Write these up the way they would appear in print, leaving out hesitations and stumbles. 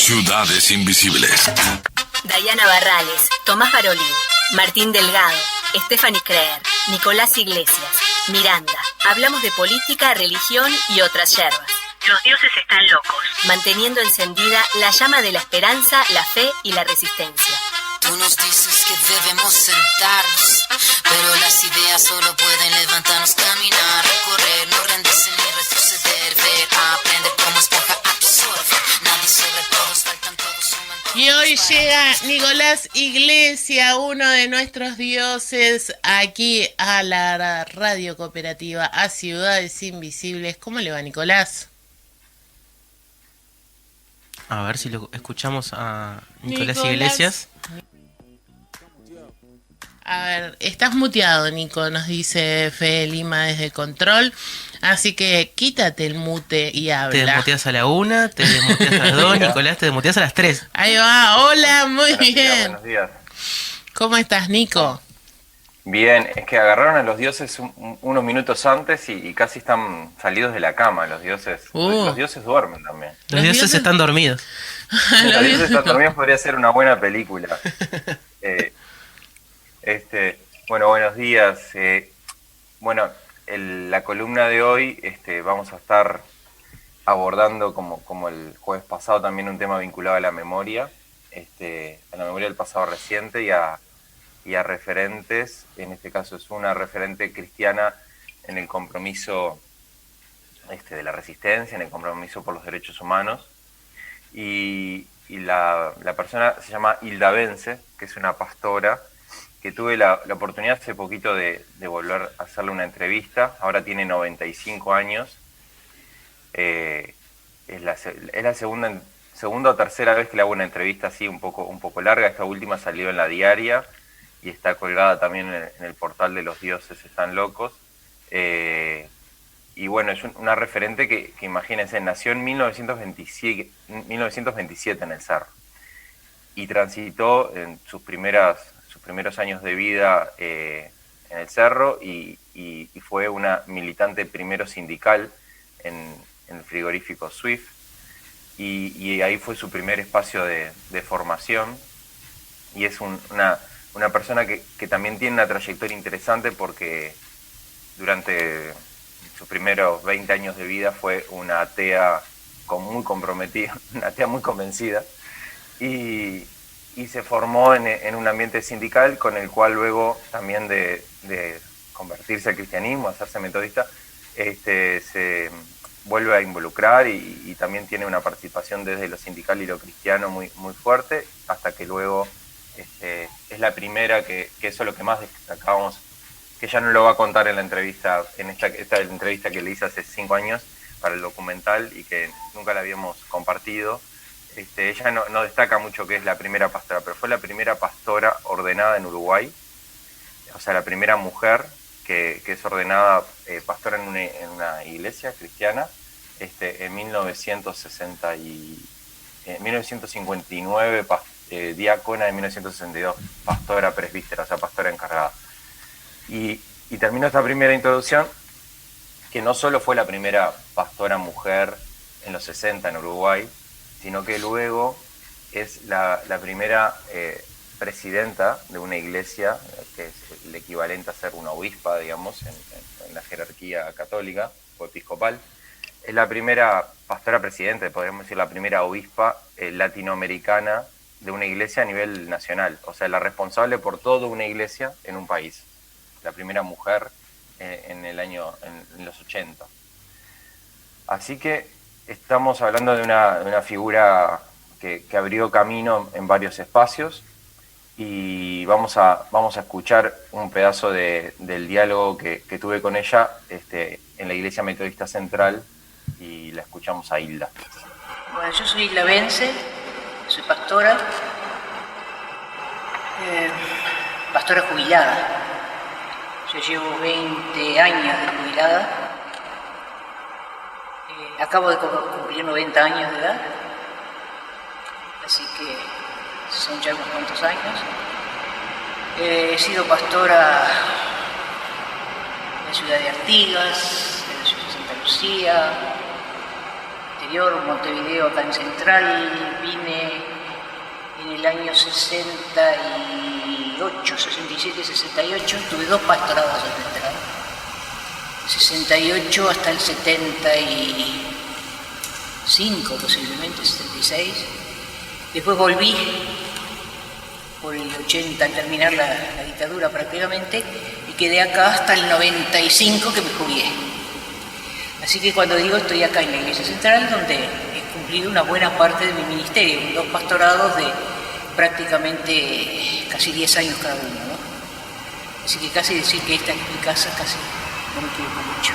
Ciudades Invisibles. Dayana Barrales, Tomás Barolí, Martín Delgado, Stephanie Creer, Nicolás Iglesias, Miranda. Hablamos de política, religión y otras yerbas. Los dioses están locos, manteniendo encendida la llama de la esperanza, la fe y la resistencia. Tú nos dices que debemos sentarnos, pero las ideas solo pueden levantarnos, caminar, recorrer, no rendirse ni retroceder, ver, aprender como esponja absorbe. Nadie sobre todos, faltan todos, suman todos. Y hoy llega Nicolás Iglesias, uno de nuestros dioses, aquí a la radio cooperativa, a Ciudades Invisibles. ¿Cómo le va, Nicolás? A ver si lo escuchamos a Nicolás Iglesias. A ver, estás muteado, Nico, nos dice Fede Lima desde Control. Así que quítate el mute y habla. Te desmuteas a la 1, te desmuteas a las 2, Nicolás, te desmuteas a las 3. Ahí va, hola, muy Buenos bien. Buenos días. ¿Cómo estás, Nico? Bien, es que agarraron a los dioses unos minutos antes y casi están salidos de la cama los dioses. Los dioses duermen también. Los dioses están dormidos. Los dioses están dormidos, podría ser una buena película. Bueno, buenos días. La columna de hoy vamos a estar abordando, como el jueves pasado, también un tema vinculado a la memoria del pasado reciente y a referentes. En este caso es una referente cristiana en el compromiso de la resistencia, en el compromiso por los derechos humanos. Y la persona se llama Hilda Bence, que es una pastora que tuve la oportunidad hace poquito de volver a hacerle una entrevista. Ahora tiene 95 años. Es la segunda o tercera vez que le hago una entrevista así un poco larga. Esta última salió en La Diaria y está colgada también en el portal de Los Dioses Están Locos. Y bueno, es una referente que imagínense, nació en 1927 en el Cerro y transitó en sus primeros años de vida en el Cerro y fue una militante primero sindical en el frigorífico Swift y ahí fue su primer espacio de formación y es una persona que también tiene una trayectoria interesante porque durante sus primeros 20 años de vida fue una atea muy comprometida, una atea muy convencida y se formó en un ambiente sindical con el cual luego también de convertirse al cristianismo, hacerse metodista, se vuelve a involucrar y también tiene una participación desde lo sindical y lo cristiano muy, muy fuerte, hasta que luego es la primera que eso es lo que más destacábamos, que ya no lo va a contar en la entrevista, esta entrevista que le hice hace 5 años para el documental y que nunca la habíamos compartido. Ella no destaca mucho que es la primera pastora, pero fue la primera pastora ordenada en Uruguay, o sea, la primera mujer que es ordenada pastora en una iglesia cristiana en 1959, diácona en 1962, pastora presbítera, o sea, pastora encargada. Y termino esta primera introducción, que no solo fue la primera pastora mujer en los 60 en Uruguay, sino que luego es la primera presidenta de una iglesia, que es el equivalente a ser una obispa, digamos, en la jerarquía católica o episcopal. Es la primera pastora presidente, podríamos decir la primera obispa latinoamericana de una iglesia a nivel nacional, o sea, la responsable por toda una iglesia en un país. La primera mujer en los 80. Así que estamos hablando de una figura que abrió camino en varios espacios y vamos a escuchar un pedazo del diálogo que tuve con ella en la Iglesia Metodista Central y la escuchamos a Hilda. Bueno, yo soy Hilda Bence, soy pastora, pastora jubilada. Yo llevo 20 años de jubilada. Acabo de cumplir 90 años de edad, así que son ya unos cuantos años. He sido pastora en la ciudad de Artigas, en la ciudad de Santa Lucía. He anterior, Montevideo acá en Central, vine en el año 68, 67, 68, tuve 2 pastorados en Central, 68 hasta el 75 posiblemente, 76, después volví por el 80 al terminar la dictadura prácticamente, y quedé acá hasta el 95 que me jubilé. Así que cuando digo estoy acá en la Iglesia Central, donde he cumplido una buena parte de mi ministerio, 2 pastorados de prácticamente casi 10 años cada uno, ¿no? Así que casi decir que esta es mi casa, casi no me equivoco mucho.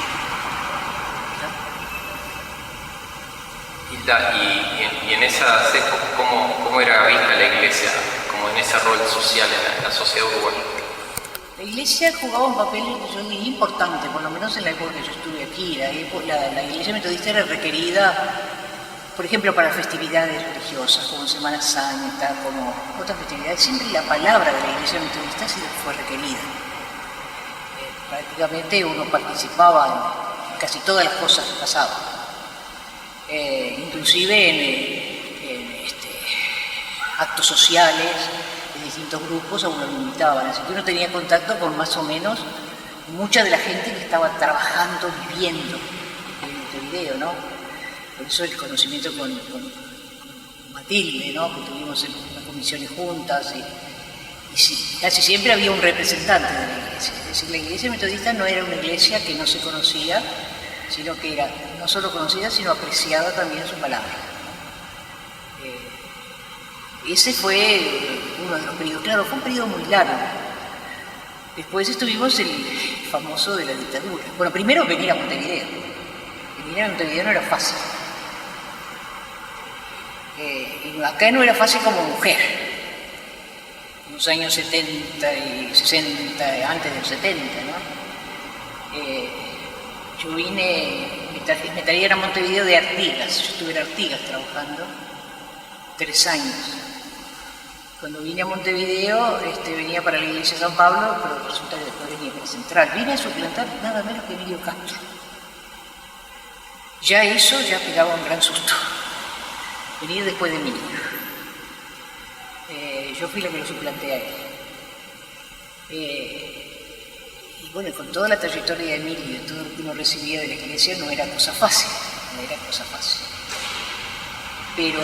Hilda, y en esas épocas, ¿cómo era vista la iglesia, como en ese rol social en la sociedad uruguaya? La iglesia jugaba un papel importante, por lo menos en la época que yo estuve aquí. La iglesia metodista era requerida, por ejemplo, para festividades religiosas, como Semana Santa, como otras festividades. Siempre la palabra de la iglesia metodista fue requerida. Prácticamente uno participaba en casi todas las cosas que pasaban. Inclusive en actos sociales de distintos grupos a uno lo invitaban, así que uno tenía contacto con más o menos mucha de la gente que estaba trabajando, viviendo en Montevideo, ¿no? Por eso el conocimiento con Matilde, ¿no? Que tuvimos en las comisiones juntas y casi siempre había un representante de la iglesia. Es decir, la iglesia metodista no era una iglesia que no se conocía, sino que era no solo conocida, sino apreciada también su palabra. Ese fue uno de los periodos, claro, fue un periodo muy largo. Después estuvimos el famoso de la dictadura. Bueno, primero venir a Montevideo. Venir a Montevideo no era fácil. Acá no era fácil como mujer. En los años 70 y 60, antes del 70, ¿no? Yo vine, me traían a Montevideo de Artigas. Yo estuve en Artigas trabajando 3 años. Cuando vine a Montevideo, venía para la iglesia de San Pablo, pero resulta que después venía para Central. Vine a suplantar nada menos que Emilio Castro. Ya eso ya pegaba un gran susto. Venir después de Emilio. Yo fui la que lo suplanté a él. Y bueno, con toda la trayectoria de Emilio y todo lo que uno recibía de la iglesia, no era cosa fácil. Pero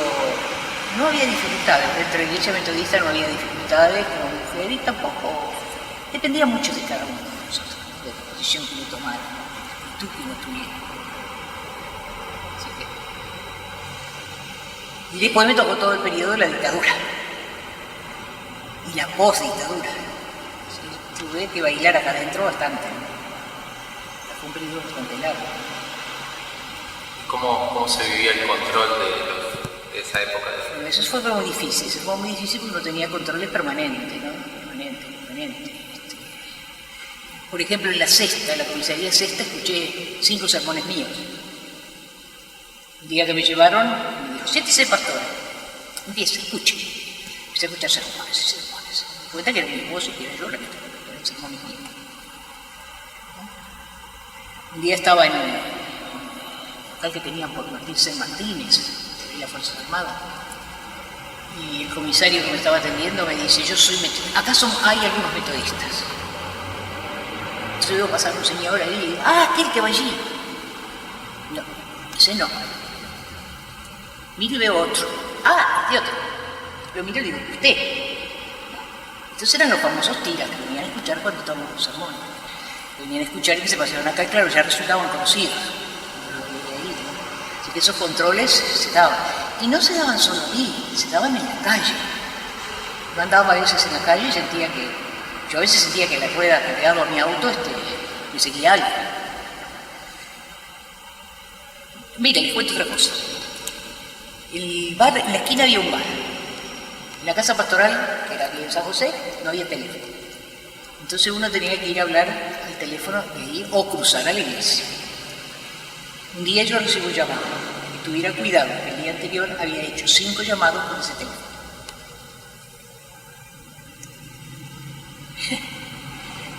no había dificultades, dentro de la iglesia metodista no había dificultades como mujer y tampoco dependía mucho de cada uno de nosotros, de la posición que uno tomara, de la actitud que uno tuviera. Así que... Y después me tocó todo el periodo de la dictadura y la post-dictadura. Tuve que bailar acá adentro bastante. Fue un periodo bastante largo. ¿Cómo se vivía el control de esa época? Bueno, eso fue muy difícil porque no tenía controles permanentes, ¿no? Permanente. Por ejemplo, en la comisaría sexta, escuché 5 sermones míos. Un día que me llevaron, me dijo, siéntese, pastora. Empieza, escuche. Empecé a escuchar sermones. Me cuenta que era mi esposo y que era yo la que estaba escuchando sermones míos. Un día estaba en un local que tenían por Martín C. Martínez, de la Fuerza Armada. Y el comisario que me estaba atendiendo me dice, yo soy metodista. Acá hay algunos metodistas. Entonces veo pasar un señor ahí y digo, aquel que va allí. No, ese no. Miro y veo otro. Y otro. Lo miro y digo, usted. Entonces eran los famosos tiras que venían a escuchar cuando estábamos los sermones. Venían a escuchar y que se pasaron acá y claro, ya resultaban conocidos. Así que esos controles se daban. Y no se daban solo ahí, se daban en la calle. Yo andaba a veces en la calle y yo a veces sentía que la rueda que pegaba a mi auto me seguía algo. Mira, les cuento otra cosa. En la esquina había un bar. En la casa pastoral, que era aquí en San José, no había teléfono. Entonces uno tenía que ir a hablar al teléfono de ahí o cruzar a la iglesia. Un día yo recibo un llamado. Que tuviera cuidado, que el día anterior había hecho 5 llamados con ese teléfono.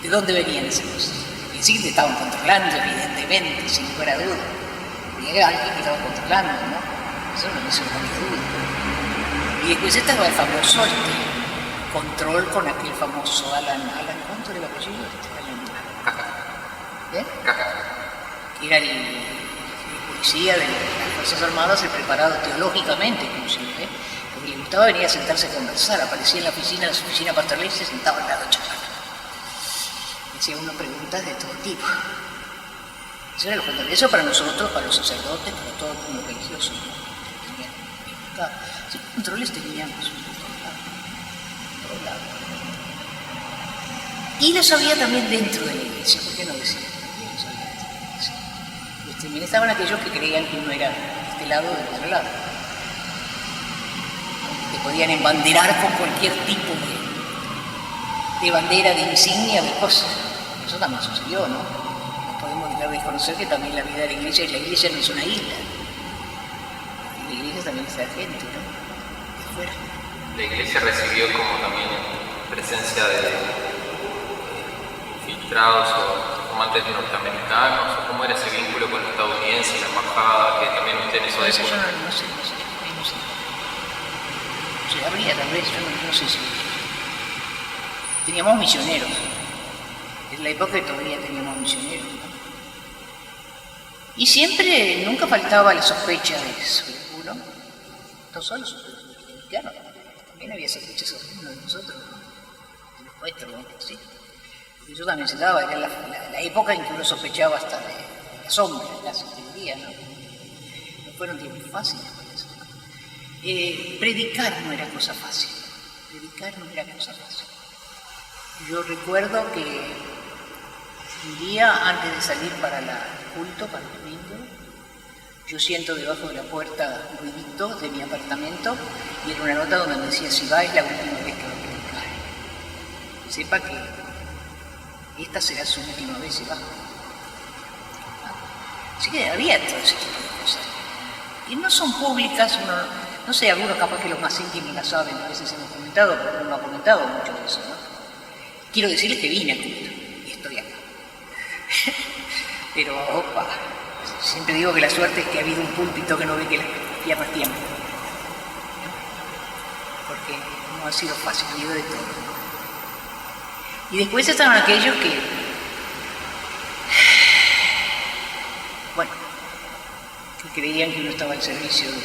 ¿De dónde venían esas cosas? Que sí, te estaban controlando, evidentemente, sin lugar a dudas. había alguien que estaba controlando, ¿no? Eso no me duda. Y después estaba el famoso control con aquel famoso Alan, ¿cuánto era el apellido? Que era el policía de las Fuerzas Armadas, el preparado teológicamente, inclusive, porque le gustaba venir a sentarse a conversar, aparecía en la oficina Pastor Ley, se sentaba al lado charlando. Hacía unas preguntas de todo tipo. Eso era lo control. Eso para nosotros, para los sacerdotes, para todo el mundo religioso, ¿no? Sí, controles teníamos. Y los había también dentro de la iglesia, ¿por qué no decir? También los había dentro de la iglesia. También estaban aquellos que creían que uno era de este lado o del otro lado. Que podían embanderar con cualquier tipo de bandera, de insignia, de cosas. Eso también sucedió, ¿no? No podemos dejar de desconocer que también la vida de la iglesia no es una isla. La iglesia también está gente, ¿no? De afuera. La iglesia recibió como también presencia de infiltrados o tomantes norteamericanos, o cómo era ese vínculo con los estadounidenses, la embajada, que también usted en eso de eso yo no sé. O sea, habría tal vez, yo no sé si... Teníamos misioneros. En la época todavía teníamos misioneros, ¿no? Y siempre, nunca faltaba la sospecha sobre uno. No solo sobre los mexicanos, también había sospechas sobre uno de nosotros, de los nuestros, ¿no? Sí. Eso también se daba, era la época en que uno sospechaba hasta de la sombra, la sostenibilidad, ¿no? No fueron tiempos fáciles para eso. Predicar no era cosa fácil. Yo recuerdo que un día, antes de salir para el culto, para el domingo, yo siento debajo de la puerta ruidito de mi apartamento y era una nota donde me decía: si va es la última vez que va a predicar. Sepa que esta será su última vez, si va. Así que había todo ese tipo de cosas. Y no son públicas, no sé, algunos capaz que los más íntimos la saben, a veces hemos comentado, pero uno no ha comentado mucho de eso, ¿no? Quiero decirles que vine al culto y estoy acá. Pero, siempre digo que la suerte es que ha habido un púlpito que no ve que las piernas tiemblan. Porque no ha sido fácil, ha habido de todo. Y después estaban aquellos que, bueno, que creían que uno estaba al servicio de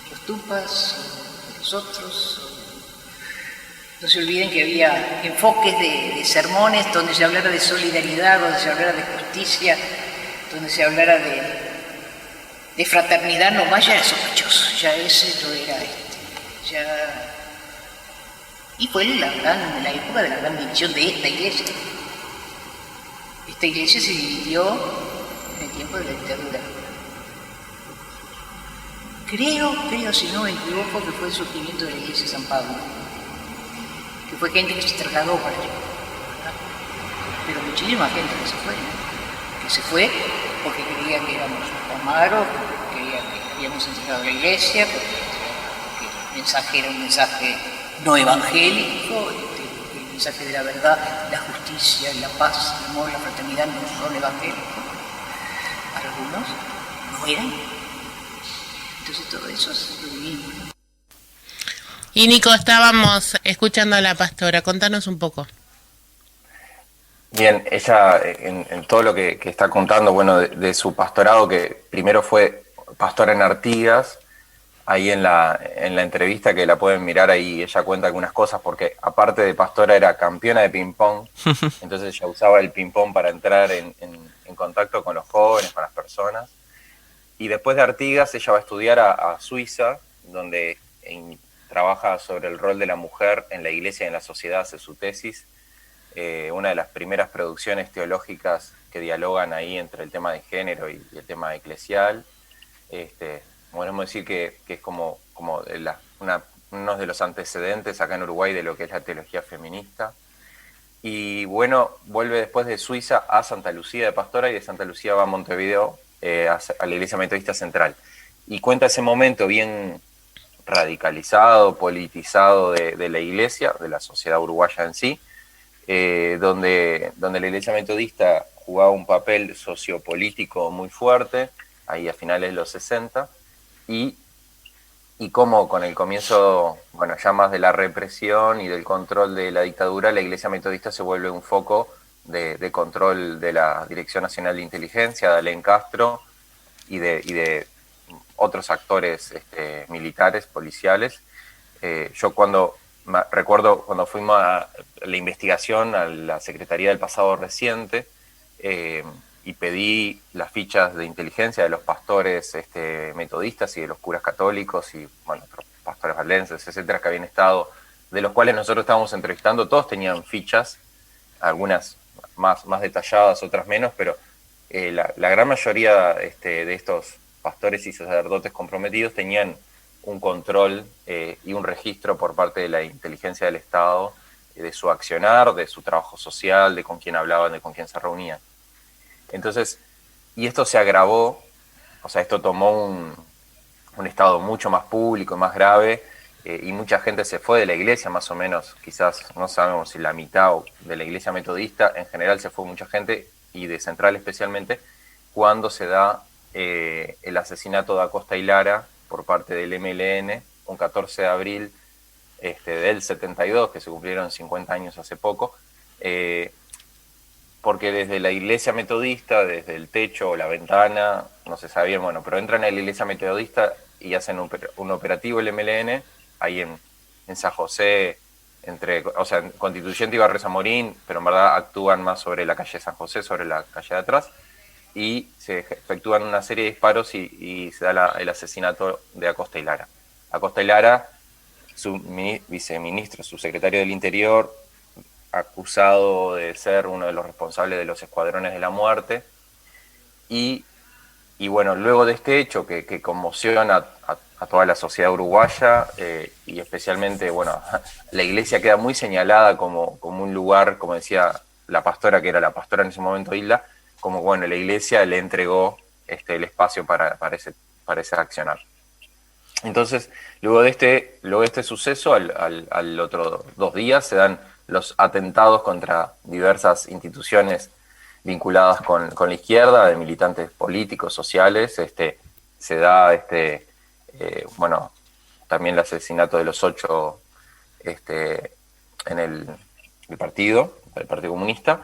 los tupas, o de los otros. No se olviden que había enfoques de sermones donde se hablara de solidaridad, donde se hablara de justicia, donde se hablara de fraternidad, nomás ya era sospechoso, ya ese no era ya... Y fue la época de la gran división de esta iglesia. Esta iglesia se dividió en el tiempo de la dictadura. Creo, si no me equivoco, que fue el surgimiento de la iglesia de San Pablo, que fue gente que se trasladó para allá, ¿verdad? Pero muchísima gente que se fue, ¿no? Que se fue porque creía que éramos amaros, porque creía que habíamos entregado a la iglesia, porque el mensaje era un mensaje no evangélico, el mensaje de la verdad, la justicia, la paz, el amor, la fraternidad no son evangélicos. Para algunos no eran. Entonces todo eso es lo divino. Y Nico, estábamos escuchando a la pastora, contanos un poco. Bien, ella en todo lo que está contando, bueno, de su pastorado, que primero fue pastora en Artigas, ahí en la entrevista que la pueden mirar ahí, ella cuenta algunas cosas, porque aparte de pastora era campeona de ping-pong, entonces ella usaba el ping-pong para entrar en contacto con los jóvenes, con las personas. Y después de Artigas ella va a estudiar a Suiza, donde trabaja sobre el rol de la mujer en la iglesia y en la sociedad, hace su tesis, una de las primeras producciones teológicas que dialogan ahí entre el tema de género y el tema eclesial. Podemos decir que es como uno de los antecedentes acá en Uruguay de lo que es la teología feminista. Y bueno, vuelve después de Suiza a Santa Lucía de pastora, y de Santa Lucía va a Montevideo, a la Iglesia Metodista Central. Y cuenta ese momento bien radicalizado, politizado de la iglesia, de la sociedad uruguaya en sí, donde la Iglesia Metodista jugaba un papel sociopolítico muy fuerte, ahí a finales de los 60, y cómo con el comienzo, bueno, ya más de la represión y del control de la dictadura, la Iglesia Metodista se vuelve un foco de control de la Dirección Nacional de Inteligencia, de Alén Castro y de otros actores militares, policiales. Yo recuerdo cuando fuimos a la investigación a la Secretaría del Pasado Reciente y pedí las fichas de inteligencia de los pastores metodistas y de los curas católicos y bueno, otros pastores valdenses, etcétera, que habían estado, de los cuales nosotros estábamos entrevistando, todos tenían fichas, algunas más detalladas, otras menos, pero la gran mayoría de estos pastores y sacerdotes comprometidos tenían un control y un registro por parte de la inteligencia del Estado, de su accionar, de su trabajo social, de con quién hablaban, de con quién se reunían. Entonces, y esto se agravó, o sea, esto tomó un estado mucho más público, más grave, y mucha gente se fue de la iglesia, más o menos, quizás, no sabemos si la mitad de la iglesia metodista, en general se fue mucha gente, y de Central especialmente, cuando se da el asesinato de Acosta y Lara por parte del MLN, un 14 de abril del 72, que se cumplieron 50 años hace poco, porque desde la iglesia metodista, desde el techo o la ventana, no se sabía, bueno, pero entran a la iglesia metodista y hacen un operativo el MLN, ahí en San José, o sea, en Constituyente y Barrio Zamorín, pero en verdad actúan más sobre la calle San José, sobre la calle de atrás, y se efectúan una serie de disparos y se da el asesinato de Acosta y Lara. Acosta y Lara, su viceministro, su secretario del Interior, acusado de ser uno de los responsables de los escuadrones de la muerte, y bueno, luego de este hecho que conmociona a toda la sociedad uruguaya, y especialmente, bueno, la iglesia queda muy señalada como un lugar, como decía la pastora, que era la pastora en ese momento, Hilda, como, bueno, la iglesia le entregó el espacio para ese accionar. Entonces, luego de este suceso, al otro 2 días, se dan los atentados contra diversas instituciones vinculadas con la izquierda, de militantes políticos, sociales. Se da bueno, también el asesinato de los 8 en el Partido Comunista,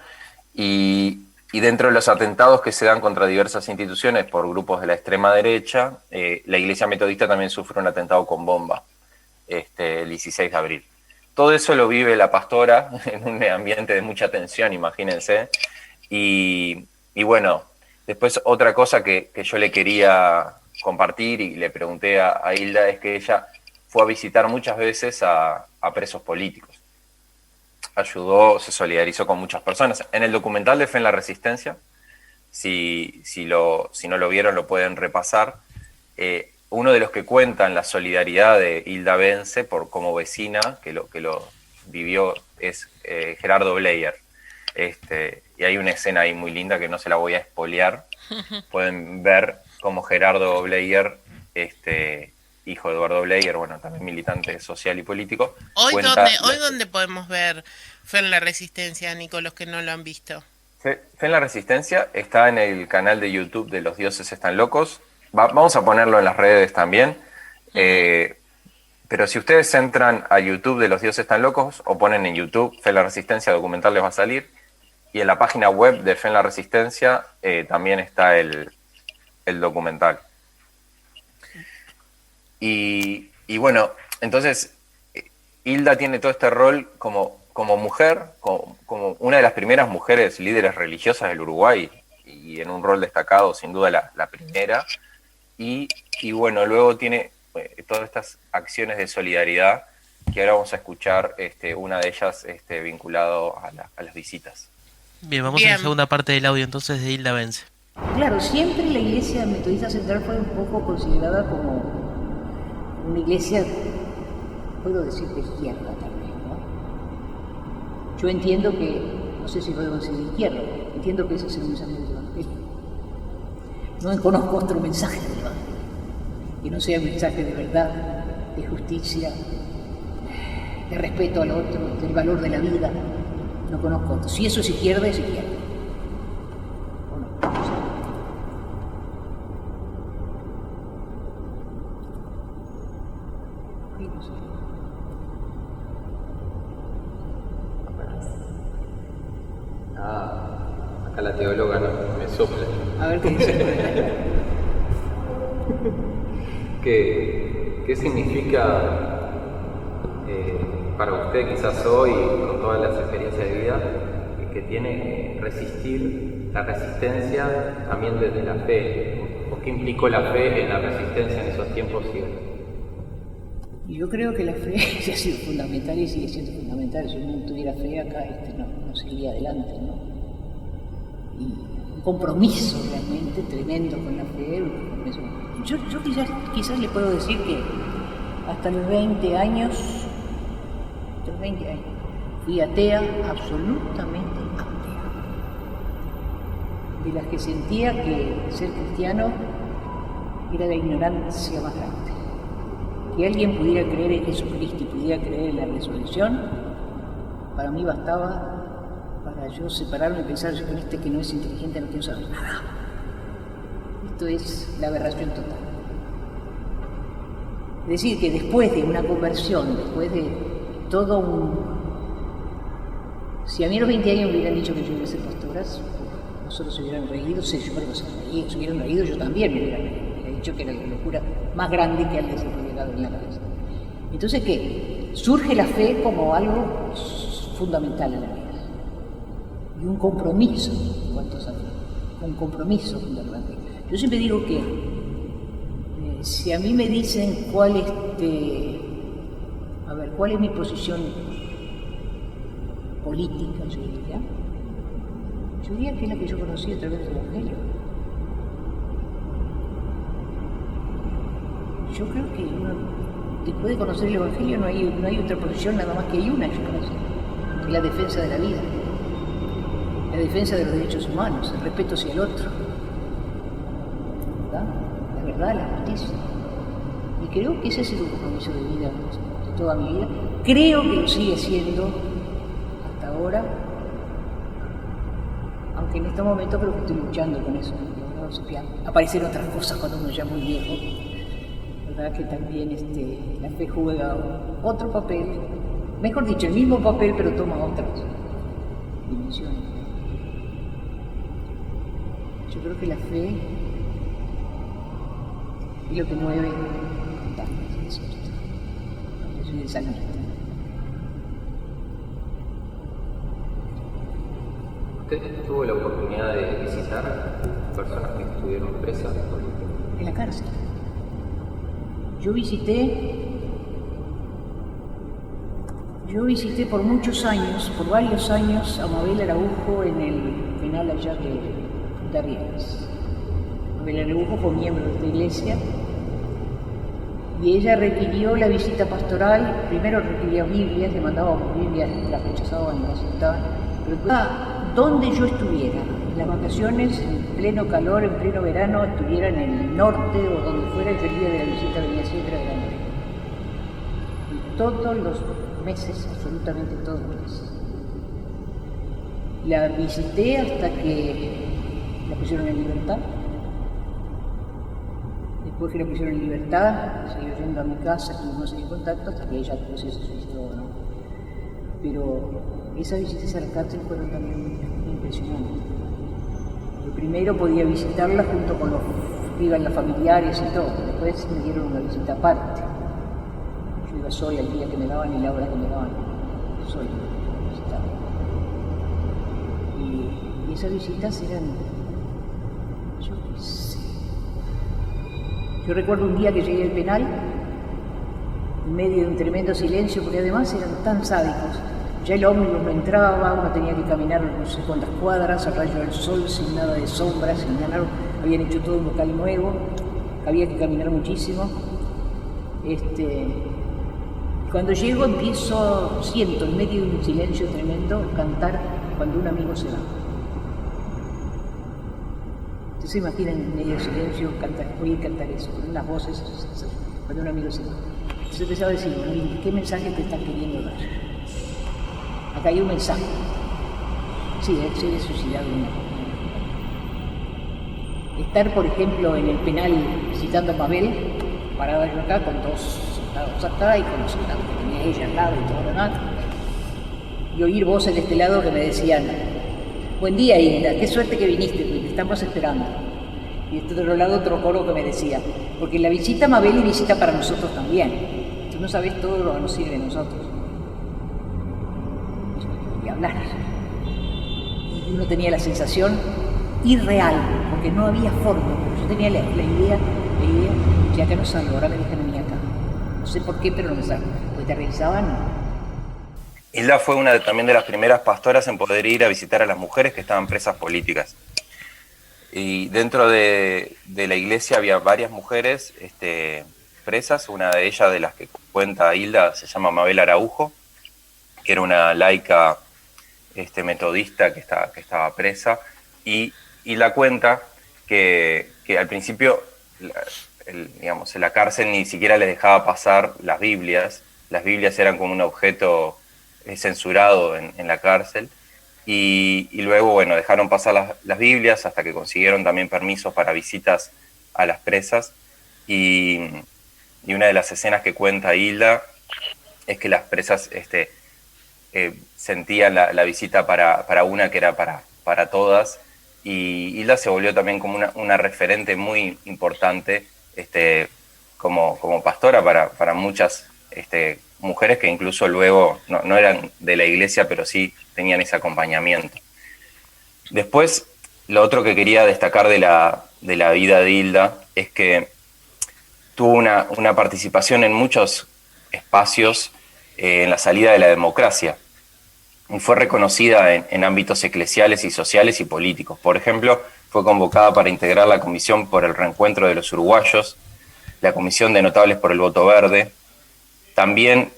y dentro de los atentados que se dan contra diversas instituciones por grupos de la extrema derecha, la Iglesia Metodista también sufre un atentado con bomba el 16 de abril. Todo eso lo vive la pastora en un ambiente de mucha tensión, imagínense. Y bueno, después otra cosa que yo le quería compartir y le pregunté a Hilda es que ella fue a visitar muchas veces a presos políticos. Ayudó, se solidarizó con muchas personas. En el documental de Fe en la Resistencia, si no lo vieron, lo pueden repasar. Uno de los que cuentan la solidaridad de Hilda Bence como vecina, que lo vivió, es Gerardo Bleier. Y hay una escena ahí muy linda que no se la voy a espolear. Pueden ver cómo Gerardo Bleier, hijo de Eduardo Bleier, bueno, también militante social y político. Hoy dónde podemos ver Fe en la Resistencia, Nico, los que no lo han visto. Fe en la Resistencia está en el canal de YouTube de Los Dioses Están Locos. Vamos a ponerlo en las redes también. Pero si ustedes entran a YouTube de Los Dioses Están Locos o ponen en YouTube Fe en la Resistencia documental, les va a salir. Y en la página web de Fe en la Resistencia también está el documental. Y bueno, entonces Hilda tiene todo este rol como mujer, como una de las primeras mujeres líderes religiosas del Uruguay, y en un rol destacado, sin duda la primera. Y bueno, luego tiene todas estas acciones de solidaridad que ahora vamos a escuchar, una de ellas vinculado a las visitas. Bien, vamos a la segunda parte del audio entonces de Hilda Bence. Claro, siempre la iglesia metodista central fue un poco considerada como una iglesia, puedo decir, de izquierda también, ¿no? Yo entiendo que, no sé si puedo decir de izquierda, entiendo que ese es el mensaje del Evangelio. No conozco otro mensaje del Evangelio, que no sea un mensaje de verdad, de justicia, de respeto al otro, del valor de la vida. No conozco otro. Si eso es izquierda, es izquierda. Sí, no sé. Acá la teóloga me sopla. A ver qué dice. ¿Qué significa para usted, quizás hoy, con todas las experiencias de vida, que tiene resistir, la resistencia también desde la fe? ¿O qué implicó la fe en la resistencia en esos tiempos? Y yo creo que la fe sí ha sido fundamental y sigue siendo fundamental. Si uno no tuviera fe acá, no seguiría adelante, ¿no? Y un compromiso realmente tremendo con la fe. Yo quizás le puedo decir que hasta los 20 años, fui atea, absolutamente atea. De las que sentía que ser cristiano era la ignorancia más grande. Que alguien pudiera creer en Jesucristo y pudiera creer en la resurrección, para mí bastaba para yo separarme y pensar, yo con este que no es inteligente no quiero saber nada. Esto es la aberración total. Es decir, que después de una conversión, después de todo Si a mí a los 20 años me hubieran dicho que yo iba a ser pastora, nosotros se hubieran reído, sí, yo creo que se hubieran reído, yo también me hubiera dicho que era la locura más grande que alguien se podía dar en la cabeza. Entonces, ¿qué? Surge la fe como algo fundamental en la vida. Y un compromiso en cuanto a esa fe. Un compromiso fundamental. Yo siempre digo que si a mí me dicen cuál es mi posición política, yo diría que es la que yo conocí a través del Evangelio. Yo creo que después de conocer el Evangelio no hay otra posición, nada más que hay una que yo conocí, que es la defensa de la vida, la defensa de los derechos humanos, el respeto hacia el otro, ¿verdad? La verdad, la justicia. Y creo que ese ha sido un compromiso de vida, de toda mi vida. Creo que lo sigue siendo hasta ahora, aunque en este momento creo que estoy luchando con eso, ¿no? Aparecen otras cosas cuando uno ya es muy viejo. Que también la fe juega otro papel, mejor dicho, el mismo papel, pero toma otras dimensiones. Yo creo que la fe es lo que mueve montañas, es cierto. Yo soy el salmista. ¿Usted tuvo la oportunidad de visitar personas que estuvieron presas? En la cárcel. Yo visité por muchos años, por varios años, a Mabel Araujo en el penal allá de Punta Arenas. Mabel Araujo fue miembro de esta iglesia y ella requirió la visita pastoral. Primero requería Biblias, le mandábamos Biblias, las rechazaban y las aceptaban, pero donde yo estuviera, en las vacaciones, en pleno calor, en pleno verano, estuviera en el norte o donde fuera, yo el día de la visita venía siempre a la noche. Y todos los meses, absolutamente todos los meses. La visité hasta que la pusieron en libertad. Después que la pusieron en libertad, seguí yendo a mi casa, estuvimos en contacto hasta que ella después se suicidó, ¿no? Pero esas visitas a la cárcel fueron también muy impresionantes. Lo primero podía visitarla junto con los que iban las familiares y todo. Después me dieron una visita aparte. Yo iba sola el día que me daban y la hora que me daban. Sola a visitarla. Y esas visitas eran, yo qué sé. Yo recuerdo un día que llegué al penal, en medio de un tremendo silencio, porque además eran tan sádicos. Ya el ómnibus no entraba, uno tenía que caminar no sé cuántas cuadras, al rayo del sol, sin nada de sombra, sin nada. Habían hecho todo un local nuevo, había que caminar muchísimo. Cuando llego siento en medio de un silencio tremendo cantar Cuando un amigo se va. Entonces se imaginan en medio del silencio oír cantar eso, con unas voces, cuando un amigo se va. Entonces empezaba a decir, bueno, ¿qué mensaje te están queriendo dar? Acá hay un mensaje. Sí, él se había suicidado. Estar, por ejemplo, en el penal visitando a Mabel, parada yo acá con dos estaba ahí con nosotros, que tenía ella al lado y todo lo demás. Y oír voces de este lado que me decían: buen día, Hilda, qué suerte que viniste, porque te estamos esperando. Y de otro lado otro coro que me decía: porque la visita Mabel y visita para nosotros también. Tú no sabes todo lo que nos sirve a nosotros. Y hablar. Y uno tenía la sensación irreal, porque no había forma. Pero yo tenía la idea, ya que no salgo, ahora me dejan a mí acá. No sé por qué, pero no me salgo. Porque te revisaban. Hilda fue una también de las primeras pastoras en poder ir a visitar a las mujeres que estaban presas políticas. Y dentro de la iglesia había varias mujeres presas. Una de ellas, de las que cuenta Hilda, se llama Mabel Araujo, que era una laica metodista que estaba presa. Y la cuenta que al principio en la cárcel ni siquiera les dejaba pasar las Biblias. Las Biblias eran como un objeto censurado en la cárcel, y luego, bueno, dejaron pasar las Biblias hasta que consiguieron también permisos para visitas a las presas, y una de las escenas que cuenta Hilda es que las presas sentían la visita para una que era para todas, y Hilda se volvió también como una referente muy importante como pastora para muchas mujeres que incluso luego no eran de la iglesia, pero sí tenían ese acompañamiento. Después, lo otro que quería destacar de la vida de Hilda es que tuvo una participación en muchos espacios en la salida de la democracia, y fue reconocida en ámbitos eclesiales y sociales y políticos. Por ejemplo, fue convocada para integrar la Comisión por el Reencuentro de los Uruguayos, la Comisión de Notables por el Voto Verde. También,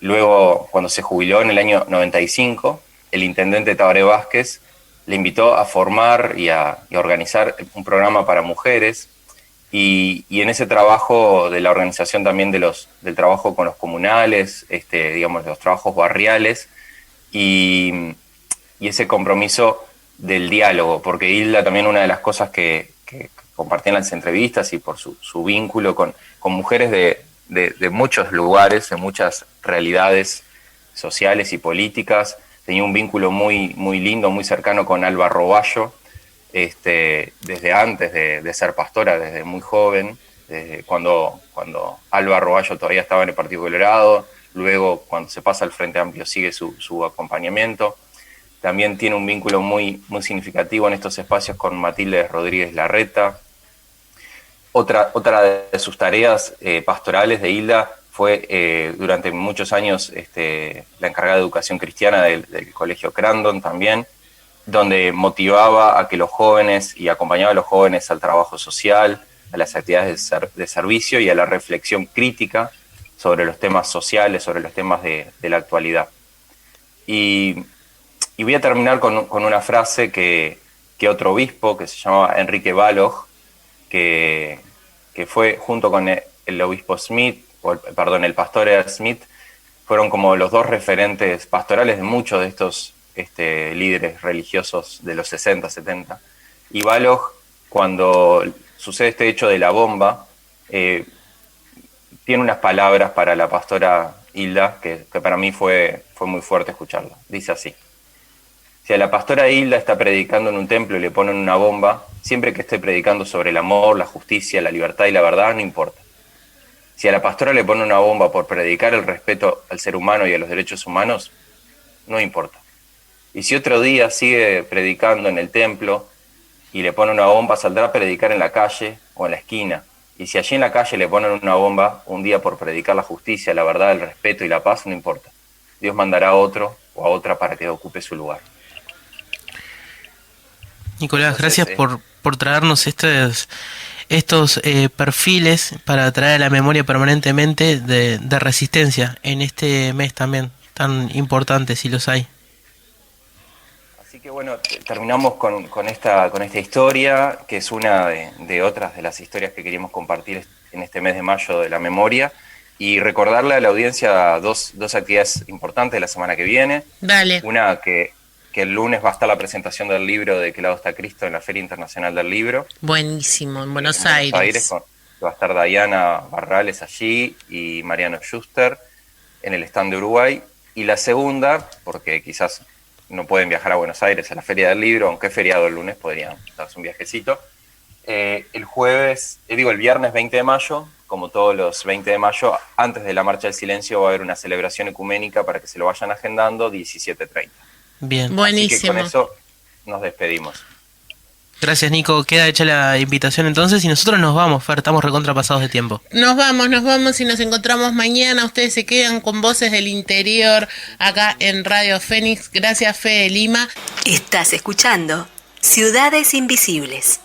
luego, cuando se jubiló en el año 95, el intendente Tabaré Vázquez le invitó a formar y a organizar un programa para mujeres, y en ese trabajo de la organización también del trabajo con los comunales, los trabajos barriales, y ese compromiso del diálogo, porque Hilda también, una de las cosas que compartía en las entrevistas, y por su vínculo con mujeres de muchos lugares, de muchas realidades sociales y políticas, tenía un vínculo muy, muy lindo, muy cercano con Alba Roballo, desde antes de ser pastora, desde muy joven, desde cuando Alba Roballo todavía estaba en el Partido Colorado, luego cuando se pasa al Frente Amplio sigue su acompañamiento. También tiene un vínculo muy, muy significativo en estos espacios con Matilde Rodríguez Larreta. Otra de sus tareas pastorales de Hilda fue durante muchos años la encargada de educación cristiana del Colegio Crandon también, donde motivaba a que los jóvenes y acompañaba a los jóvenes al trabajo social, a las actividades de servicio y a la reflexión crítica sobre los temas sociales, sobre los temas de la actualidad. Y voy a terminar con una frase que otro obispo, que se llamaba Enrique Balog, que fue junto con el obispo Smith, el pastor Ed Smith, fueron como los dos referentes pastorales de muchos de estos líderes religiosos de los 60, 70. Y Balog, cuando sucede este hecho de la bomba, tiene unas palabras para la pastora Hilda que para mí fue muy fuerte escucharlo. Dice así: si a la pastora Hilda está predicando en un templo y le ponen una bomba, siempre que esté predicando sobre el amor, la justicia, la libertad y la verdad, no importa. Si a la pastora le ponen una bomba por predicar el respeto al ser humano y a los derechos humanos, no importa. Y si otro día sigue predicando en el templo y le ponen una bomba, saldrá a predicar en la calle o en la esquina. Y si allí en la calle le ponen una bomba un día por predicar la justicia, la verdad, el respeto y la paz, no importa. Dios mandará a otro o a otra para que ocupe su lugar. Nicolás, gracias por traernos estos perfiles para traer a la memoria permanentemente de resistencia en este mes también tan importante, si los hay. Así que bueno, terminamos con esta historia, que es una de otras de las historias que queríamos compartir en este mes de mayo de la memoria, y recordarle a la audiencia dos actividades importantes de la semana que viene. Dale. Una que el lunes va a estar la presentación del libro De qué lado está Cristo en la Feria Internacional del Libro. Buenísimo, en Buenos Aires. va a estar Diana Barrales allí y Mariano Schuster en el stand de Uruguay. Y la segunda, porque quizás no pueden viajar a Buenos Aires a la Feria del Libro, aunque es feriado el lunes, podrían darse un viajecito. El viernes 20 de mayo, como todos los 20 de mayo, antes de la Marcha del Silencio va a haber una celebración ecuménica para que se lo vayan agendando, 17:30. Bien. Buenísimo. Así que con eso nos despedimos. Gracias, Nico. Queda hecha la invitación entonces y nosotros nos vamos, Fer, estamos recontrapasados de tiempo. Nos vamos y nos encontramos mañana. Ustedes se quedan con Voces del Interior acá en Radio Fénix. Gracias, Fede Lima. Estás escuchando Ciudades Invisibles.